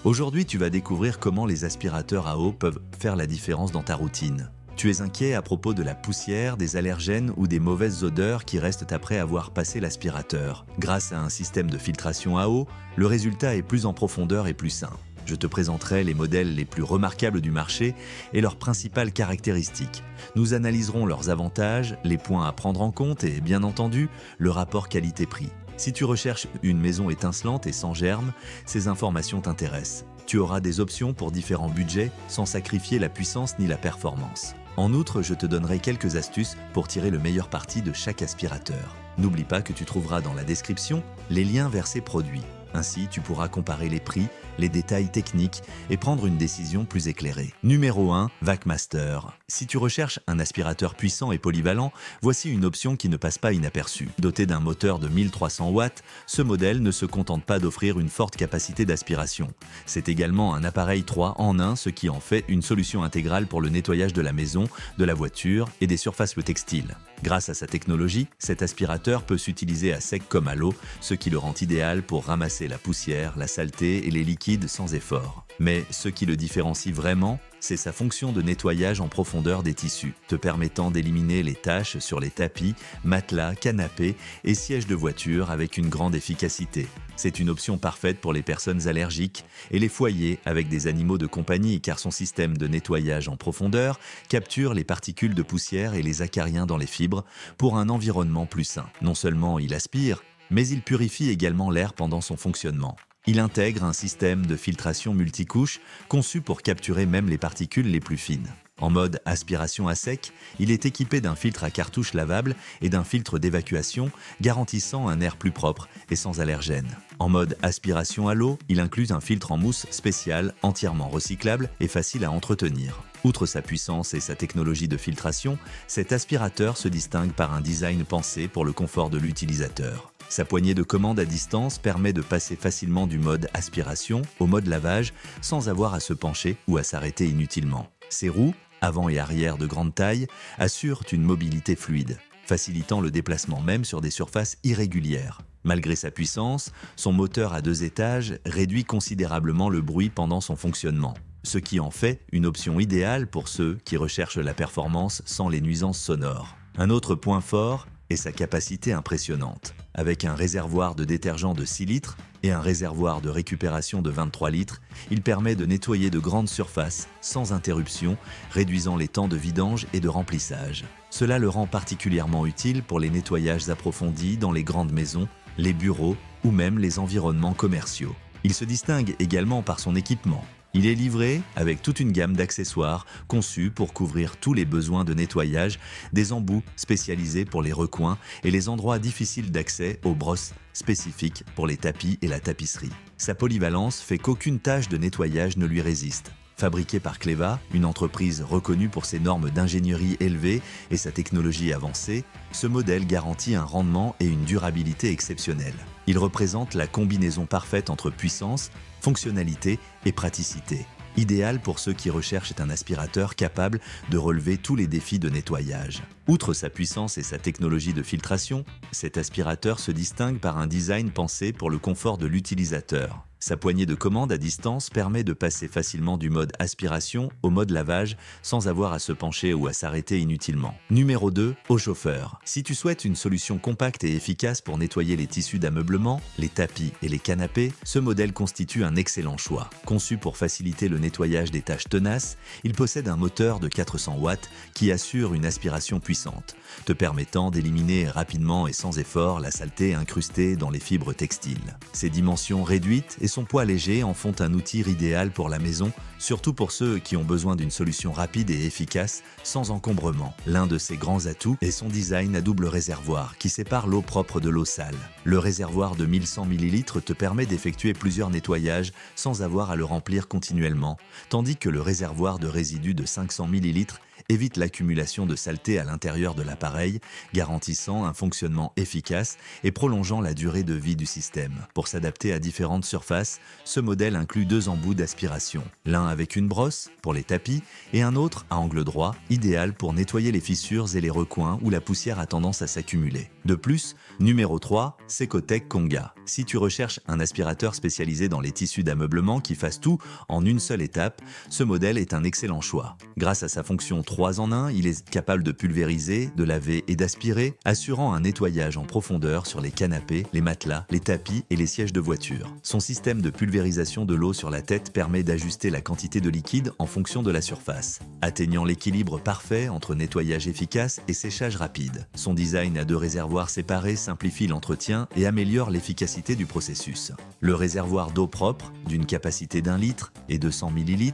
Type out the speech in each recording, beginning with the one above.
Aujourd'hui, tu vas découvrir comment les aspirateurs à eau peuvent faire la différence dans ta routine. Tu es inquiet à propos de la poussière, des allergènes ou des mauvaises odeurs qui restent après avoir passé l'aspirateur. Grâce à un système de filtration à eau, le résultat est plus en profondeur et plus sain. Je te présenterai les modèles les plus remarquables du marché et leurs principales caractéristiques. Nous analyserons leurs avantages, les points à prendre en compte et, bien entendu, le rapport qualité-prix. Si tu recherches une maison étincelante et sans germes, ces informations t'intéressent. Tu auras des options pour différents budgets sans sacrifier la puissance ni la performance. En outre, je te donnerai quelques astuces pour tirer le meilleur parti de chaque aspirateur. N'oublie pas que tu trouveras dans la description les liens vers ces produits. Ainsi, tu pourras comparer les prix, les détails techniques et prendre une décision plus éclairée. Numéro 1, VacMaster. Si tu recherches un aspirateur puissant et polyvalent, voici une option qui ne passe pas inaperçue. Doté d'un moteur de 1300 watts, ce modèle ne se contente pas d'offrir une forte capacité d'aspiration. C'est également un appareil 3 en 1, ce qui en fait une solution intégrale pour le nettoyage de la maison, de la voiture et des surfaces textiles. Grâce à sa technologie, cet aspirateur peut s'utiliser à sec comme à l'eau, ce qui le rend idéal pour ramasser la poussière, la saleté et les liquides sans effort. Mais ce qui le différencie vraiment, c'est sa fonction de nettoyage en profondeur des tissus, te permettant d'éliminer les taches sur les tapis, matelas, canapés et sièges de voiture avec une grande efficacité. C'est une option parfaite pour les personnes allergiques et les foyers avec des animaux de compagnie car son système de nettoyage en profondeur capture les particules de poussière et les acariens dans les fibres pour un environnement plus sain. Non seulement il aspire, mais il purifie également l'air pendant son fonctionnement. Il intègre un système de filtration multicouche conçu pour capturer même les particules les plus fines. En mode aspiration à sec, il est équipé d'un filtre à cartouche lavable et d'un filtre d'évacuation garantissant un air plus propre et sans allergènes. En mode aspiration à l'eau, il inclut un filtre en mousse spécial entièrement recyclable et facile à entretenir. Outre sa puissance et sa technologie de filtration, cet aspirateur se distingue par un design pensé pour le confort de l'utilisateur. Sa poignée de commande à distance permet de passer facilement du mode aspiration au mode lavage sans avoir à se pencher ou à s'arrêter inutilement. Ses roues, avant et arrière de grande taille, assurent une mobilité fluide, facilitant le déplacement même sur des surfaces irrégulières. Malgré sa puissance, son moteur à 2 étages réduit considérablement le bruit pendant son fonctionnement, ce qui en fait une option idéale pour ceux qui recherchent la performance sans les nuisances sonores. Un autre point fort est sa capacité impressionnante. Avec un réservoir de détergent de 6 litres et un réservoir de récupération de 23 litres, il permet de nettoyer de grandes surfaces sans interruption, réduisant les temps de vidange et de remplissage. Cela le rend particulièrement utile pour les nettoyages approfondis dans les grandes maisons, les bureaux ou même les environnements commerciaux. Il se distingue également par son équipement. Il est livré avec toute une gamme d'accessoires conçus pour couvrir tous les besoins de nettoyage, des embouts spécialisés pour les recoins et les endroits difficiles d'accès aux brosses spécifiques pour les tapis et la tapisserie. Sa polyvalence fait qu'aucune tâche de nettoyage ne lui résiste. Fabriqué par Cleva, une entreprise reconnue pour ses normes d'ingénierie élevées et sa technologie avancée, ce modèle garantit un rendement et une durabilité exceptionnels. Il représente la combinaison parfaite entre puissance, fonctionnalité et praticité, idéal pour ceux qui recherchent un aspirateur capable de relever tous les défis de nettoyage. Outre sa puissance et sa technologie de filtration, cet aspirateur se distingue par un design pensé pour le confort de l'utilisateur. Sa poignée de commande à distance permet de passer facilement du mode aspiration au mode lavage sans avoir à se pencher ou à s'arrêter inutilement. Numéro 2, eau chauffeur. Si tu souhaites une solution compacte et efficace pour nettoyer les tissus d'ameublement, les tapis et les canapés, ce modèle constitue un excellent choix. Conçu pour faciliter le nettoyage des taches tenaces, il possède un moteur de 400 watts qui assure une aspiration puissante, te permettant d'éliminer rapidement et sans effort la saleté incrustée dans les fibres textiles. Ses dimensions réduites et son poids léger en font un outil idéal pour la maison, surtout pour ceux qui ont besoin d'une solution rapide et efficace, sans encombrement. L'un de ses grands atouts est son design à double réservoir, qui sépare l'eau propre de l'eau sale. Le réservoir de 1100 ml te permet d'effectuer plusieurs nettoyages sans avoir à le remplir continuellement, tandis que le réservoir de résidus de 500 ml évite l'accumulation de saleté à l'intérieur de l'appareil, garantissant un fonctionnement efficace et prolongeant la durée de vie du système. Pour s'adapter à différentes surfaces, ce modèle inclut 2 embouts d'aspiration, l'un avec une brosse pour les tapis et un autre à angle droit, idéal pour nettoyer les fissures et les recoins où la poussière a tendance à s'accumuler. De plus, numéro 3, Secotec Konga. Si tu recherches un aspirateur spécialisé dans les tissus d'ameublement qui fasse tout en une seule étape, ce modèle est un excellent choix. Grâce à sa fonction 3 en 1, il est capable de pulvériser, de laver et d'aspirer, assurant un nettoyage en profondeur sur les canapés, les matelas, les tapis et les sièges de voiture. Son système de pulvérisation de l'eau sur la tête permet d'ajuster la quantité de liquide en fonction de la surface, atteignant l'équilibre parfait entre nettoyage efficace et séchage rapide. Son design à 2 réservoirs séparés simplifie l'entretien et améliore l'efficacité du processus. Le réservoir d'eau propre, d'une capacité d'1 litre et de 100 ml,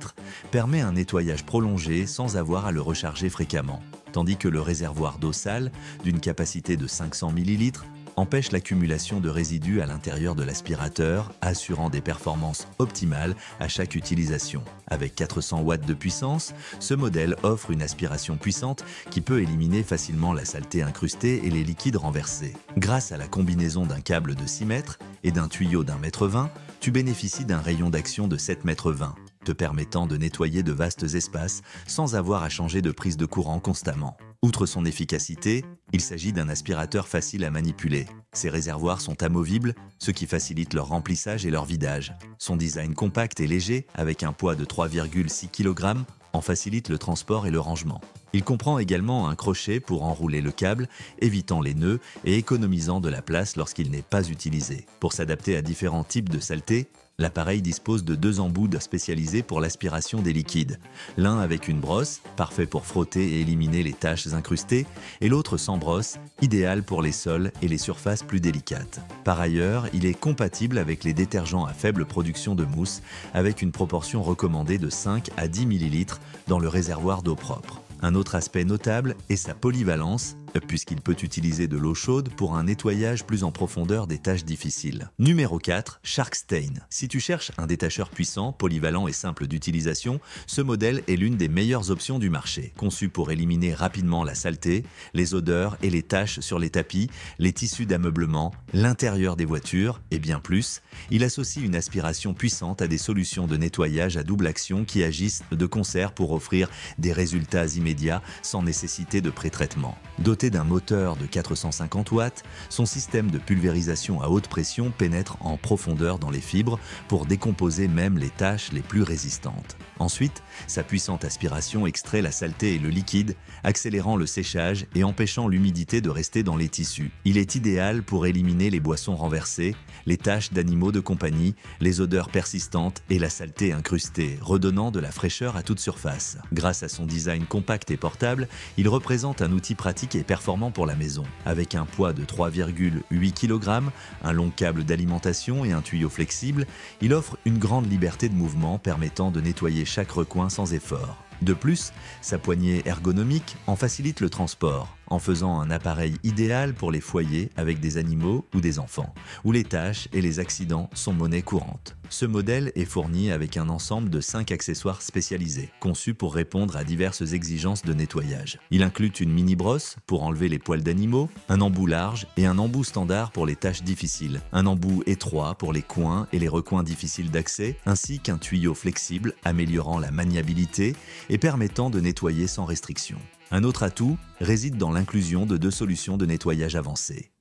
permet un nettoyage prolongé sans avoir à le recharger fréquemment, tandis que le réservoir d'eau sale, d'une capacité de 500 ml, empêche l'accumulation de résidus à l'intérieur de l'aspirateur, assurant des performances optimales à chaque utilisation. Avec 400 watts de puissance, ce modèle offre une aspiration puissante qui peut éliminer facilement la saleté incrustée et les liquides renversés. Grâce à la combinaison d'un câble de 6 mètres et d'un tuyau d'1,20 m, tu bénéficies d'un rayon d'action de 7,20 m, te permettant de nettoyer de vastes espaces sans avoir à changer de prise de courant constamment. Outre son efficacité, il s'agit d'un aspirateur facile à manipuler. Ses réservoirs sont amovibles, ce qui facilite leur remplissage et leur vidage. Son design compact et léger, avec un poids de 3,6 kg, en facilite le transport et le rangement. Il comprend également un crochet pour enrouler le câble, évitant les nœuds et économisant de la place lorsqu'il n'est pas utilisé. Pour s'adapter à différents types de saleté, l'appareil dispose de 2 embouts spécialisés pour l'aspiration des liquides. L'un avec une brosse, parfait pour frotter et éliminer les taches incrustées, et l'autre sans brosse, idéal pour les sols et les surfaces plus délicates. Par ailleurs, il est compatible avec les détergents à faible production de mousse, avec une proportion recommandée de 5 à 10 ml dans le réservoir d'eau propre. Un autre aspect notable est sa polyvalence, puisqu'il peut utiliser de l'eau chaude pour un nettoyage plus en profondeur des tâches difficiles. Numéro 4, Sharkstain. Si tu cherches un détacheur puissant, polyvalent et simple d'utilisation, ce modèle est l'une des meilleures options du marché. Conçu pour éliminer rapidement la saleté, les odeurs et les taches sur les tapis, les tissus d'ameublement, l'intérieur des voitures et bien plus, il associe une aspiration puissante à des solutions de nettoyage à double action qui agissent de concert pour offrir des résultats immédiats sans nécessité de pré-traitement. Doté d'un moteur de 450 watts, son système de pulvérisation à haute pression pénètre en profondeur dans les fibres pour décomposer même les taches les plus résistantes. Ensuite, sa puissante aspiration extrait la saleté et le liquide, accélérant le séchage et empêchant l'humidité de rester dans les tissus. Il est idéal pour éliminer les boissons renversées, les taches d'animaux de compagnie, les odeurs persistantes et la saleté incrustée, redonnant de la fraîcheur à toute surface. Grâce à son design compact et portable, il représente un outil pratique et performant pour la maison. Avec un poids de 3,8 kg, un long câble d'alimentation et un tuyau flexible, il offre une grande liberté de mouvement permettant de nettoyer chaque recoin sans effort. De plus, sa poignée ergonomique en facilite le transport, en faisant un appareil idéal pour les foyers avec des animaux ou des enfants, où les tâches et les accidents sont monnaie courante. Ce modèle est fourni avec un ensemble de 5 accessoires spécialisés, conçus pour répondre à diverses exigences de nettoyage. Il inclut une mini-brosse pour enlever les poils d'animaux, un embout large et un embout standard pour les tâches difficiles, un embout étroit pour les coins et les recoins difficiles d'accès, ainsi qu'un tuyau flexible améliorant la maniabilité et permettant de nettoyer sans restriction. Un autre atout réside dans l'inclusion de 2 solutions de nettoyage avancées.